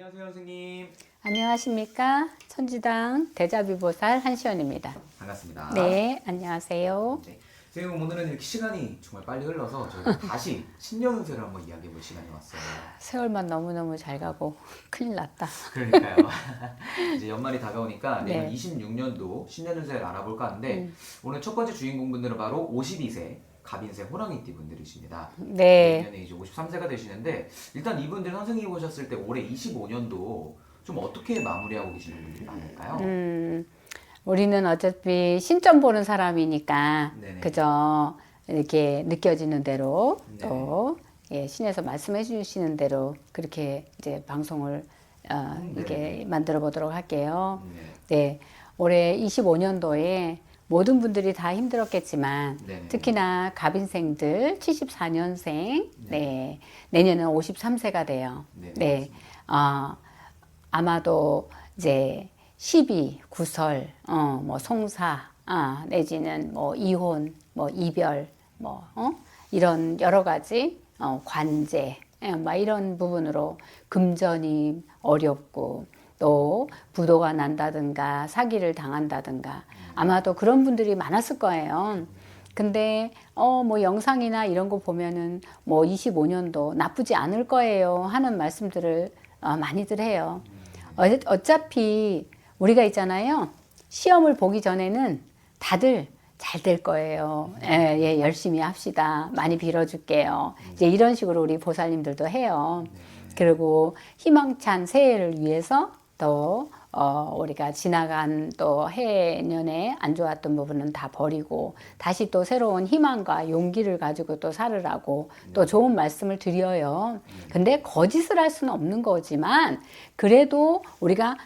안녕하세요, 선생님. 안녕하십니까. 천지당 대자비보살 한시연입니다. 반갑습니다. 네, 안녕하세요. 네. 선생님, 오늘은 이렇게 시간이 정말 빨리 흘러서 저희가 다시 신년 운세를 한번 이야기해 볼 시간이 왔어요. 세월만 너무너무 잘 가고 큰일 났다. 그러니까요. 이제 연말이 다가오니까 내년 네. 26년도 신년 운세를 알아볼까 하는데 오늘 첫 번째 주인공분들은 바로 52세 갑인생 호랑이띠 분들이십니다. 네. 내년에 이제 53세가 되시는데 일단 이분들 선생님이 보셨을 때 올해 25년도 좀 어떻게 마무리하고 계시는 분들이 많을까요? 우리는 어차피 신점 보는 사람이니까 네네. 그저 이렇게 느껴지는 대로 네. 또 예, 신에서 말씀해 주시는 대로 그렇게 이제 방송을 이렇게 네네. 만들어 보도록 할게요. 네. 네. 올해 25년도에 모든 분들이 다 힘들었겠지만 네네. 특히나 갑인생들 74년생 네. 내년은 53세가 돼요. 네, 네. 아마도 이제 시비, 구설, 뭐 송사, 내지는 뭐 이혼, 뭐 이별, 뭐 이런 여러 가지 관제, 막 이런 부분으로 금전이 어렵고 또 부도가 난다든가 사기를 당한다든가 아마도 그런 분들이 많았을 거예요. 근데 뭐 영상이나 이런 거 보면은 뭐 25년도 나쁘지 않을 거예요 하는 말씀들을 많이들 해요. 어차피 우리가 있잖아요. 시험을 보기 전에는 다들 잘 될 거예요. 예, 열심히 합시다. 많이 빌어줄게요. 이제 이런 식으로 우리 보살님들도 해요. 그리고 희망찬 새해를 위해서 또 우리가 지나간 또 해년에 안 좋았던 부분은 다 버리고 다시 또 새로운 희망과 용기를 가지고 또 살으라고 또 좋은 말씀을 드려요. 근데 거짓을 할 수는 없는 거지만 그래도 우리가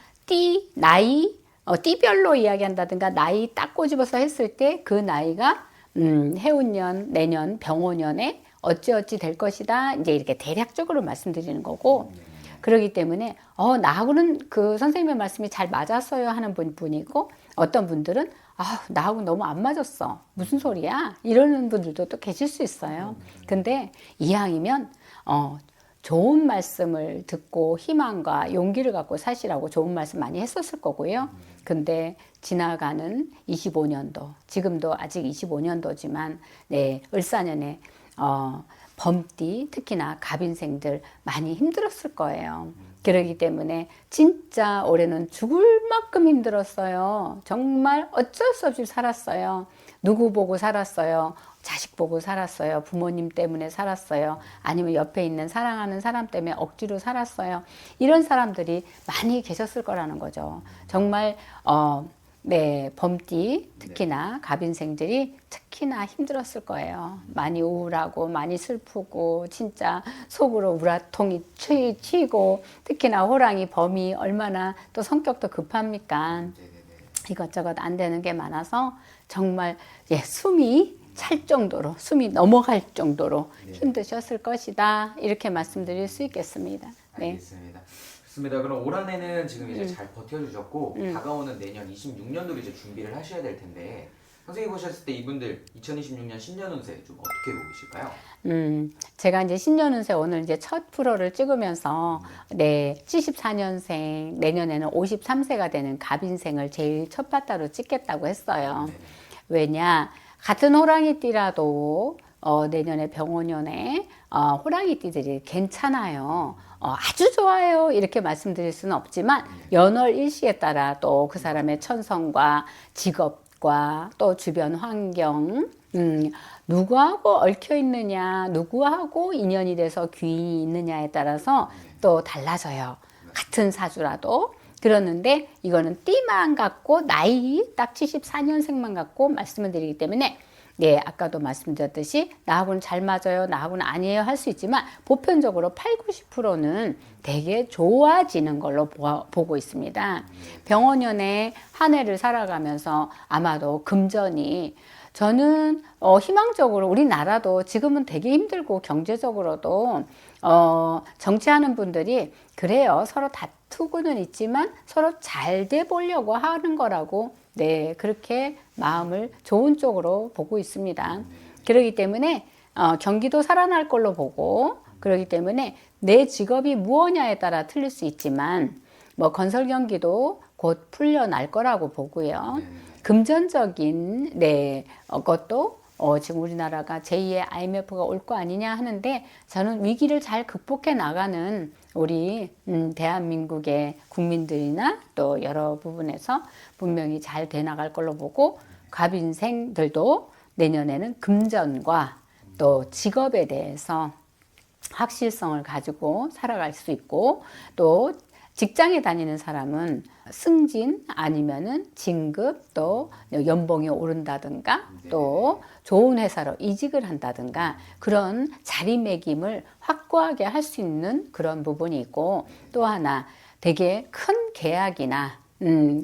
나이 띠별로 이야기한다든가 나이 딱 꼬집어서 했을 때 그 나이가 해운년, 내년, 병오년에 어찌어찌 될 것이다. 이제 이렇게 대략적으로 말씀드리는 거고 그러기 때문에 나하고는 그 선생님의 말씀이 잘 맞았어요 하는 분이고 어떤 분들은 나하고 너무 안 맞았어. 무슨 소리야? 이러는 분들도 또 계실 수 있어요. 근데 이왕이면 좋은 말씀을 듣고 희망과 용기를 갖고 사시라고 좋은 말씀 많이 했었을 거고요. 근데 지나가는 25년도, 지금도 아직 25년도지만, 네, 을사년에, 범띠, 특히나 갑인생들 많이 힘들었을 거예요. 그러기 때문에 진짜 올해는 죽을 만큼 힘들었어요. 정말 어쩔 수 없이 살았어요. 누구 보고 살았어요. 자식 보고 살았어요. 부모님 때문에 살았어요. 아니면 옆에 있는 사랑하는 사람 때문에 억지로 살았어요. 이런 사람들이 많이 계셨을 거라는 거죠. 정말 네, 범띠 특히나 갑인생들이 특히나 힘들었을 거예요. 많이 우울하고 많이 슬프고 진짜 속으로 우라통이 치고 특히나 호랑이 범이 얼마나 또 성격도 급합니까? 이것저것 안 되는 게 많아서 정말 숨이 찰 정도로 숨이 넘어갈 정도로 힘드셨을 것이다. 이렇게 말씀드릴 수 있겠습니다. 네. 알겠습니다. 좋습니다. 그럼 올 한해는 지금 이제 잘 버텨주셨고 다가오는 내년 26년도를 이제 준비를 하셔야 될 텐데 선생님 보셨을 때 이분들 2026년 신년 운세 좀 어떻게 보고 계실까요? 제가 이제 신년운세 오늘 이제 첫 프로를 찍으면서 네, 74년생 내년에는 53세가 되는 갑인생을 제일 첫 바다로 찍겠다고 했어요. 왜냐 같은 호랑이띠라도 내년에 병오년에 호랑이띠들이 괜찮아요. 아주 좋아요. 이렇게 말씀드릴 수는 없지만 연월일시에 따라 또 그 사람의 천성과 직업과 또 주변 환경 누구하고 얽혀 있느냐 누구하고 인연이 돼서 귀인이 있느냐에 따라서 또 달라져요. 같은 사주라도 그러는데 이거는 띠만 갖고 나이 딱 74년생만 갖고 말씀을 드리기 때문에 네, 아까도 말씀드렸듯이 나하고는 잘 맞아요, 나하고는 아니에요 할 수 있지만 보편적으로 8, 90%는 되게 좋아지는 걸로 보고 있습니다. 병원년에 한 해를 살아가면서 아마도 금전이 저는 희망적으로 우리나라도 지금은 되게 힘들고 경제적으로도 정치하는 분들이 그래요. 서로 다투고는 있지만 서로 잘 돼 보려고 하는 거라고 네, 그렇게 마음을 좋은 쪽으로 보고 있습니다. 그렇기 때문에 경기도 살아날 걸로 보고 그렇기 때문에 내 직업이 무엇냐에 따라 틀릴 수 있지만 뭐 건설 경기도 곧 풀려날 거라고 보고요. 금전적인 것도 지금 우리나라가 제2의 IMF가 올 거 아니냐 하는데 저는 위기를 잘 극복해 나가는 우리 대한민국의 국민들이나 또 여러 부분에서 분명히 잘 돼 나갈 걸로 보고 갑인생들도 내년에는 금전과 또 직업에 대해서 확실성을 가지고 살아갈 수 있고 또 직장에 다니는 사람은 승진 아니면은 진급 또 연봉이 오른다든가 또 좋은 회사로 이직을 한다든가 그런 자리매김을 확고하게 할 수 있는 그런 부분이 있고 또 하나 되게 큰 계약이나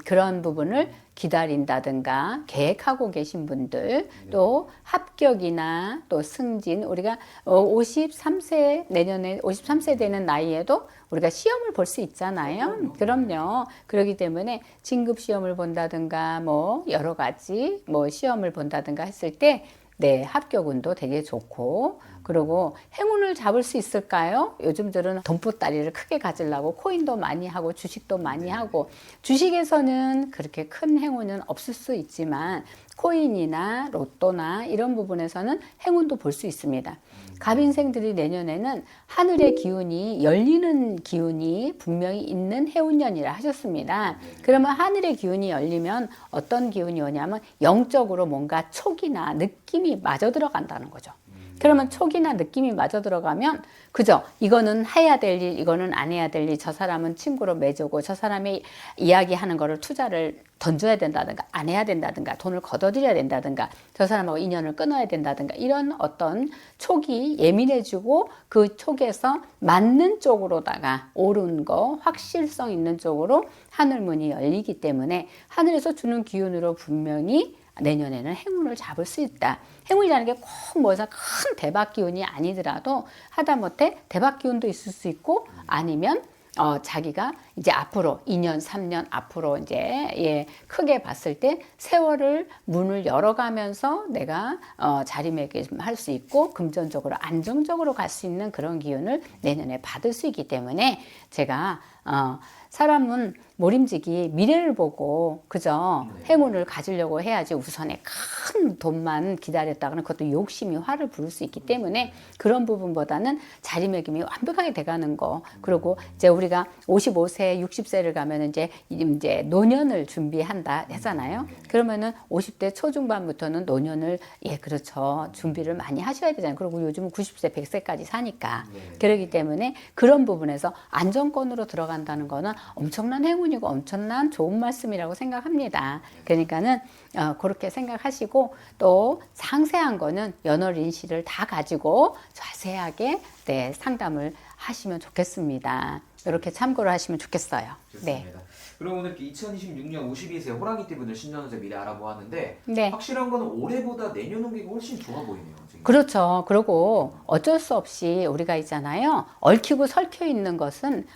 그런 부분을 기다린다든가 계획하고 계신 분들 또 합격이나 또 승진 우리가 53세 내년에 53세 되는 나이에도 우리가 시험을 볼 수 있잖아요. 그럼요. 그렇기 때문에 진급 시험을 본다든가 뭐 여러 가지 뭐 시험을 본다든가 했을 때 네, 합격운도 되게 좋고 그리고 행운을 잡을 수 있을까요? 요즘들은 돈보따리를 크게 가지려고 코인도 많이 하고 주식도 많이 하고 주식에서는 그렇게 큰 행운은 없을 수 있지만 코인이나 로또나 이런 부분에서는 행운도 볼 수 있습니다. 갑인생들이 내년에는 하늘의 기운이 열리는 기운이 분명히 있는 해운년이라 하셨습니다. 그러면 하늘의 기운이 열리면 어떤 기운이 오냐면 영적으로 뭔가 촉이나 느낌이 마저 들어간다는 거죠. 그러면 촉이나 느낌이 마저 들어가면 그죠? 이거는 해야 될 일, 이거는 안 해야 될 일, 저 사람은 친구로 맺어고 저 사람이 이야기하는 거를 투자를 던져야 된다든가 안 해야 된다든가 돈을 걷어들여야 된다든가 저 사람하고 인연을 끊어야 된다든가 이런 어떤 촉이 예민해지고 그 촉에서 맞는 쪽으로다가 옳은 거 확실성 있는 쪽으로 하늘문이 열리기 때문에 하늘에서 주는 기운으로 분명히 내년에는 행운을 잡을 수 있다. 행운이라는 게 꼭 뭐서 큰 대박 기운이 아니더라도 하다못해 대박 기운도 있을 수 있고 아니면 자기가 이제 앞으로 2년, 3년 앞으로 이제 크게 봤을 때 세월을 문을 열어가면서 내가 자리매김할 수 있고 금전적으로 안정적으로 갈 수 있는 그런 기운을 내년에 받을 수 있기 때문에 제가 사람은 모림지기 미래를 보고 그저 행운을 가지려고 해야지 우선에 큰 돈만 기다렸다가는 그것도 욕심이 화를 부를 수 있기 때문에 그런 부분보다는 자리매김이 완벽하게 돼가는 거 그리고 이제 우리가 55세, 60세를 가면 이제 노년을 준비한다 하잖아요. 그러면은 50대 초중반부터는 노년을 그렇죠 준비를 많이 하셔야 되잖아요. 그리고 요즘은 90세, 100세까지 사니까 그렇기 때문에 그런 부분에서 안정권으로 들어간다는 거는 엄청난 행운이고 엄청난 좋은 말씀이라고 생각합니다. 그러니까는 그렇게 생각하시고 또 상세한 거는 연월인시를 다 가지고 자세하게 상담을 하시면 좋겠습니다. 이렇게 참고를 하시면 좋겠어요. 좋습니다. 네. 그럼 오늘 2026년 52세 호랑이띠 분들 신년운세 미리 알아보았는데 네. 확실한 거는 올해보다 내년 운기가 훨씬 좋아 보이네요. 지금. 그렇죠. 그리고 어쩔 수 없이 우리가 있잖아요. 얽히고 설켜 있는 것은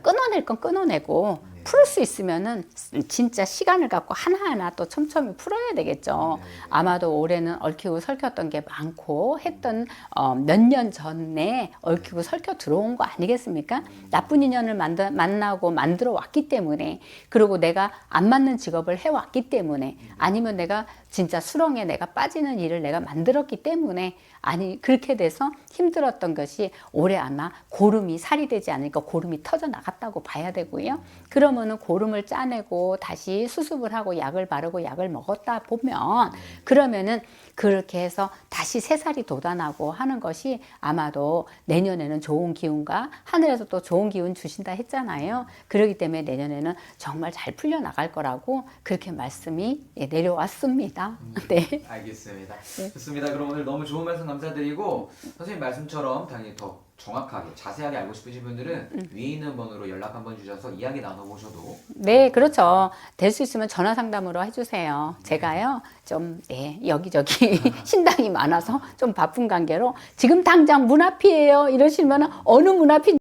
끊어낼 건 끊어내고 풀 수 있으면은 진짜 시간을 갖고 하나하나 또 촘촘히 풀어야 되겠죠. 아마도 올해는 얽히고 설켰던 게 많고 했던 몇 년 전에 얽히고 설켜 들어온 거 아니겠습니까? 나쁜 인연을 만나고 만들어 왔기 때문에 그리고 내가 안 맞는 직업을 해왔기 때문에 아니면 내가 진짜 수렁에 내가 빠지는 일을 내가 만들었기 때문에 아니 그렇게 돼서 힘들었던 것이 올해 아마 고름이 살이 되지 않으니까 고름이 터져 나갔다고 봐야 되고요. 그러면은 고름을 짜내고 다시 수습을 하고 약을 바르고 약을 먹었다 보면 그러면은 그렇게 해서 다시 새살이 돋아나고 하는 것이 아마도 내년에는 좋은 기운과 하늘에서 또 좋은 기운 주신다 했잖아요. 그렇기 때문에 내년에는 정말 잘 풀려나갈 거라고 그렇게 말씀이 내려왔습니다. 네. 알겠습니다. 좋습니다. 그럼 오늘 너무 좋은 말씀 감사드리고 선생님 말씀처럼 당연히 더 정확하게 자세하게 알고 싶으신 분들은 위에 있는 번호로 연락 한번 주셔서 이야기 나눠보셔도 네, 그렇죠. 될 수 있으면 전화 상담으로 해주세요. 제가요, 좀, 여기저기 신당이 많아서 좀 바쁜 관계로 지금 당장 문 앞이에요. 이러시면 어느 문 앞인지